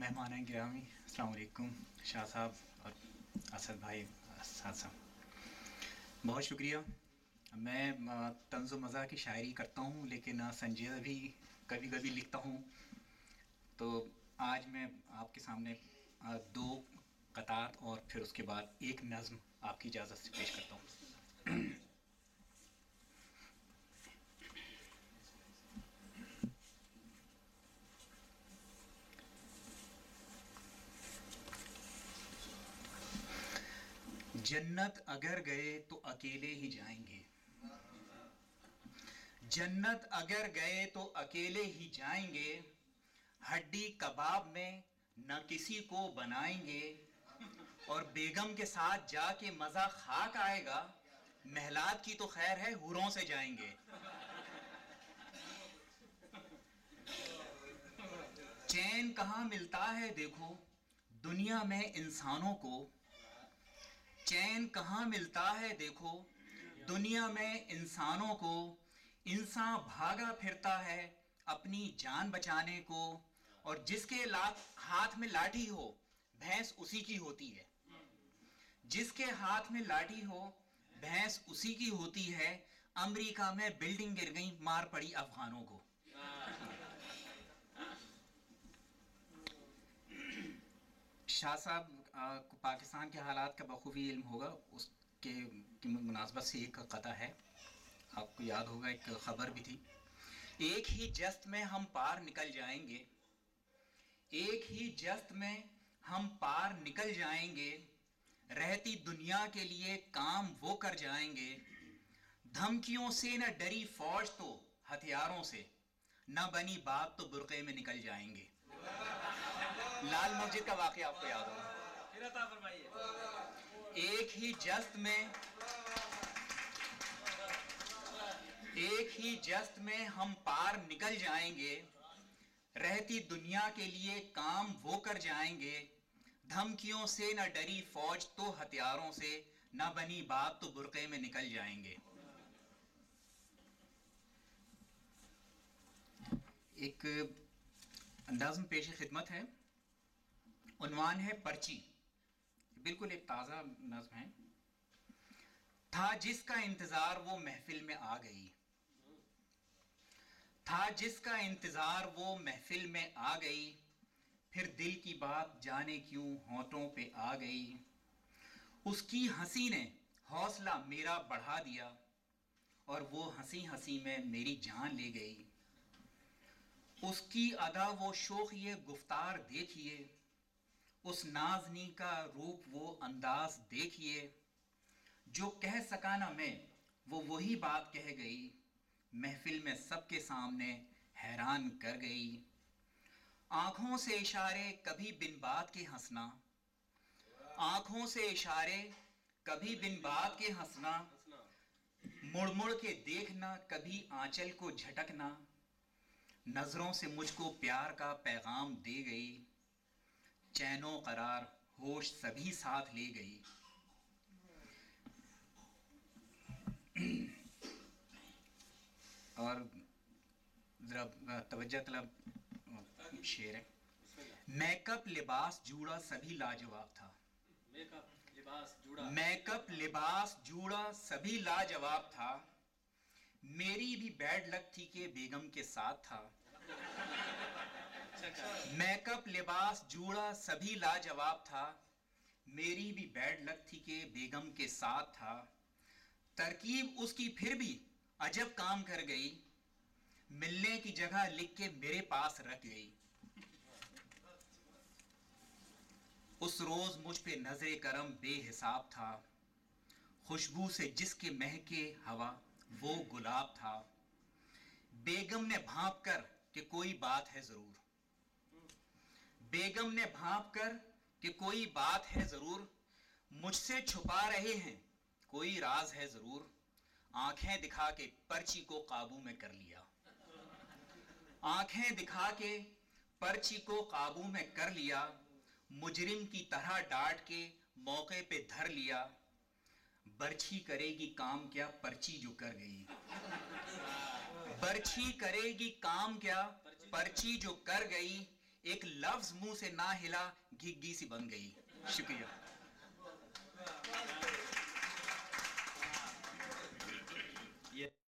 मेहमान गिरामी अस्सलाम वालेकुम, शाह साहब और असद भाई साथ साहब, बहुत शुक्रिया। मैं तंज़ मज़ा की शायरी करता हूँ, लेकिन संजीदा भी कभी कभी लिखता हूँ। तो आज मैं आपके सामने दो क़तात और फिर उसके बाद एक नज़्म आपकी इजाज़त से पेश करता हूँ। जन्नत अगर गए तो अकेले ही जाएंगे, जन्नत अगर गए तो अकेले ही जाएंगे, हड्डी कबाब में न किसी को बनाएंगे, और बेगम के साथ जाके मज़ा खाक आएगा, महलात की तो खैर है हुरों से जाएंगे। चैन कहाँ मिलता है देखो दुनिया में इंसानों को, चैन कहाँ मिलता है देखो दुनिया में इंसानों को, इंसान भागा फिरता है अपनी जान बचाने को, और जिसके हाथ में लाठी हो भैंस उसी की होती है, जिसके हाथ में लाठी हो भैंस उसी की होती है। अमेरिका में बिल्डिंग गिर गई, मार पड़ी अफगानों को। शाह साहब को पाकिस्तान के हालात का बखूबी इल्म होगा, उसके की मुनासबत से एक कता है, आपको याद होगा, एक ख़बर भी थी। एक ही जस्त में हम पार निकल जाएंगे, एक ही जस्त में हम पार निकल जाएंगे, रहती दुनिया के लिए काम वो कर जाएंगे, धमकियों से न डरी फौज तो हथियारों से, न बनी बात तो बुरक़े में निकल जाएंगे। लाल मस्जिद का वाक़या आपको याद होगा। एक ही जस्त में, एक ही जस्त में हम पार निकल जाएंगे, रहती दुनिया के लिए काम वो कर जाएंगे, धमकियों से न डरी फौज तो हथियारों से, न बनी बात तो बुरक़े में निकल जाएंगे। एक नज़्म पेश खिदमत है, उन्वान है पर्ची, बिल्कुल एक ताज़ा नज़्म है। था जिसका इंतज़ार वो महफिल में आ गई, था जिसका इंतज़ार वो महफिल में आ गई, फिर दिल की बात जाने क्यों होंठों पे आ गई, उसकी हंसी ने हौसला मेरा बढ़ा दिया, और वो हंसी हंसी में मेरी जान ले गई। उसकी अदा वो शोख ये गुफ्तार देखिए, उस नाज़नी का रूप वो अंदाज देखिए, जो कह सका ना मैं वो वही बात कह गई, महफिल में सबके सामने हैरान कर गई। आँखों से इशारे कभी बिन बात के हंसना, आँखों से इशारे कभी बिन बात के हंसना, मुड़ मुड़ के देखना कभी आंचल को झटकना, नज़रों से मुझको प्यार का पैगाम दे गई, चैनो करार होश सभी साथ ले गई। और ज़रा तवज्जो तलब शेर है। मेकअप लिबास जूड़ा सभी लाजवाब था, मेकअप लिबास जूड़ा सभी लाजवाब था, मेरी भी बैड लक थी कि बेगम के साथ था। मेकअप लिबास जूड़ा सभी लाजवाब था, मेरी भी बैड लक थी कि बेगम के साथ था, तरकीब उसकी फिर भी अजब काम कर गई, मिलने की जगह लिख के मेरे पास रख गई। उस रोज मुझ पे नजरे करम बेहिसाब था, खुशबू से जिसके महके हवा वो गुलाब था, बेगम ने भांप कर कि कोई बात है जरूर, बेगम ने भांप कर कि कोई बात है जरूर, मुझसे छुपा रहे हैं कोई राज है जरूर, आंखें दिखा के पर्ची को काबू में कर लिया, आंखें दिखा के पर्ची को काबू में कर लिया, मुजरिम की तरह डांट के मौके पे धर लिया, बर्छी करेगी काम क्या पर्ची जो कर गई, बर्छी करेगी काम क्या पर्ची जो कर गई, ایک لفظ منہ سے نہ ہلا گھگی سی بن گئی. شکریہ.